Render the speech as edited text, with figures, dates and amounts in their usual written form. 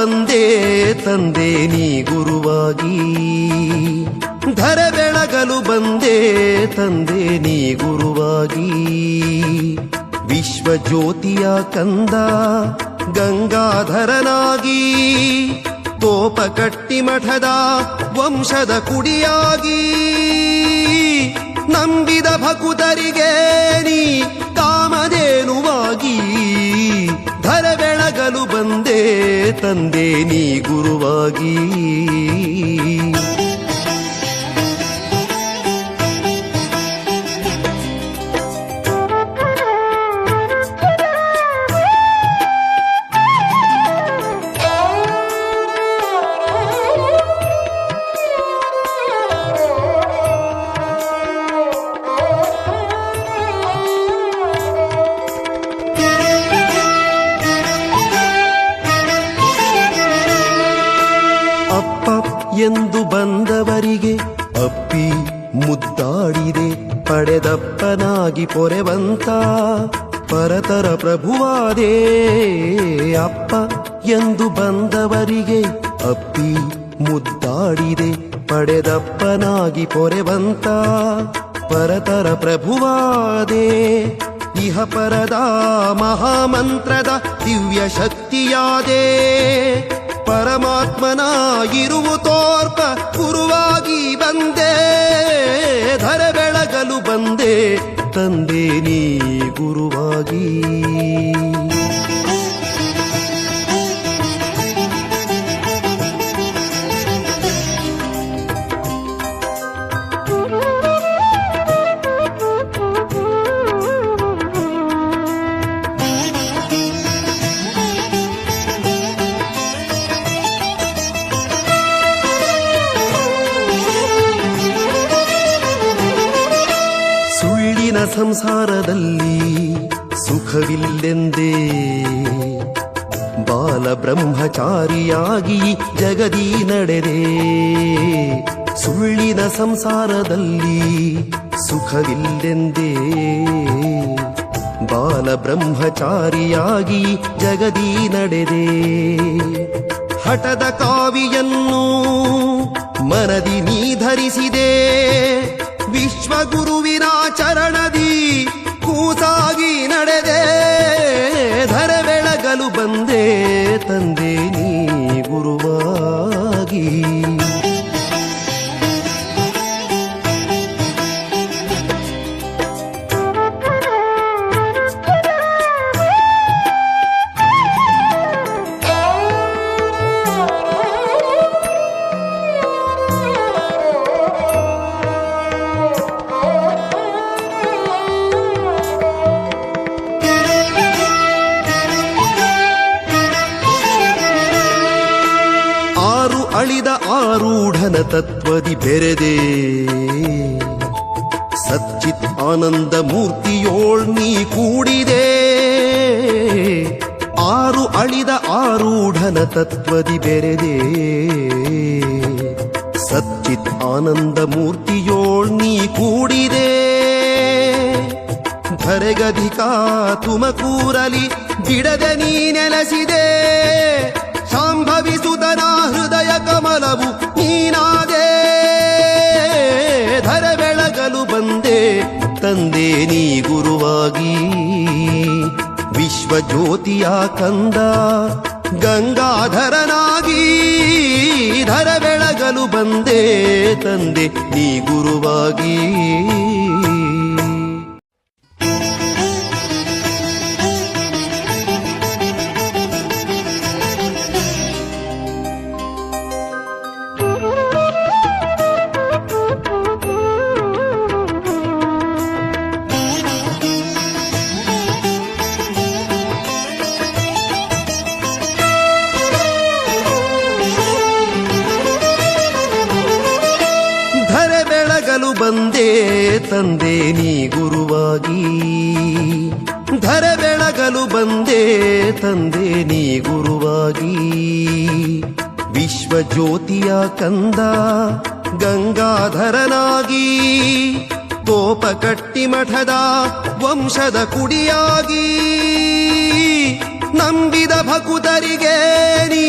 ಬಂದೆ ತಂದೆ ನೀ ಗುರುವಾಗಿ, ಧರೆ ಬೆಳಗಲು ಬಂದೆ ತಂದೆ ನೀ ಗುರುವಾಗಿ. ವಿಶ್ವಜ್ಯೋತಿಯ ಕಂದ ಗಂಗಾಧರನಾಗಿ, ತೋಪ ಕಟ್ಟಿ ಮಠದ ವಂಶದ ಕುಡಿಯಾಗಿ, ನಂಬಿದ ಭಕುತರಿಗೆ ನೀ ಕಾಮಧೇನುವಾಗಿ. ಧರೆ ಬೆಳಗಲು ಬಂದೆ ತಂದೆ ನೀ ಗುರುವಾಗಿ. ಎಂದು ಬಂದವರಿಗೆ ಅಪ್ಪಿ ಮುದ್ದಾಡಿದೆ, ಪಡೆದಪ್ಪನಾಗಿ ಪೊರೆವಂತ ಪರತರ ಪ್ರಭುವಾದೆ. ಅಪ್ಪ ಎಂದು ಬಂದವರಿಗೆ ಅಪ್ಪಿ ಮುದ್ದಾಡಿದೆ, ಪಡೆದಪ್ಪನಾಗಿ ಪೊರೆವಂತ ಪರತರ ಪ್ರಭುವಾದೆ. ಇಹ ಪರದ ಮಹಾಮಂತ್ರದ ದಿವ್ಯ ಶಕ್ತಿಯಾದೆ, ಪರಮಾತ್ಮನ ಇರುವು ತೋರ್ಪ ಗುರುವಾಗಿ ಬಂದೆ. ಧರೆ ಬೆಳಗಲು ಬಂದೆ ತಂದೆ ನೀ ಗುರುವಾಗಿ. ಸಂಸಾರದಲ್ಲಿ ಸುಖವಿಲ್ಲೆಂದೇ ಬಾಲ ಬ್ರಹ್ಮಚಾರಿಯಾಗಿ ಜಗದಿ ನಡೆದೆ. ಸುಳ್ಳಿನ ಸಂಸಾರದಲ್ಲಿ ಸುಖವಿಲ್ಲೆಂದೇ ಬಾಲ ಬ್ರಹ್ಮಚಾರಿಯಾಗಿ ಜಗದಿ ನಡೆದೆ. ಹಠದ ಕಾವಿಯನ್ನು ಮನದಿ ನೀ ಧರಿಸಿದೆ, ವಿಶ್ವಗುರುವಿನ ಚರಣದಿ ಕೂಸಾಗಿ ನಡೆದೆ. ಧರೆ ಬೆಳಗಲು ಬಂದೆ ತಂದೆ ನೀ ಗುರುವಾಗಿ. ಅಳಿದ ಆರೂಢನ ತತ್ವದಿ ಬೆರೆದೆ, ಸಚ್ಚಿತ್ ಆನಂದ ಮೂರ್ತಿಯೋಳ್ ನೀ ಕೂಡಿದೆ. ಆರು ಅಳಿದ ಆರೂಢನ ತತ್ವದಿ ಬೆರೆದೆ, ಸಚ್ಚಿತ್ ಆನಂದ ಮೂರ್ತಿಯೋಳ್ ನೀ ಕೂಡಿದೆ. ಧರೆಗಧಿಕ ತುಮಕೂರಲಿ ಬಿಡದೆ ನೀ ನೆಲೆಸಿದೆ, ಸಂಭವಿಸುತನ ಹೃದಯ ಕಮಲವು ನೀನಾದೆ. ಧರೆ ಬೆಳಗಲು ಬಂದೆ ತಂದೆ ನೀ ಗುರುವಾಗಿ. ವಿಶ್ವಜ್ಯೋತಿಯ ಕಂದ ಗಂಗಾಧರನಾಗಿ, ಧರೆ ಬೆಳಗಲು ಬಂದೆ ತಂದೆ ನೀ ಗುರುವಾಗಿ. ಬಂದೆ ತಂದೆ ನೀ ಗುರುವಾಗಿ. ಧರೆ ಬೆಳಗಲು ಬಂದೆ ತಂದೆ ನೀ ಗುರುವಾಗಿ. ವಿಶ್ವಜ್ಯೋತಿಯ ಕಂದ ಗಂಗಾಧರನಾಗಿ, ತೋಪ ಕಟ್ಟಿ ಮಠದ ವಂಶದ ಕುಡಿಯಾಗಿ, ನಂಬಿದ ಭಕುತರಿಗೆ ನೀ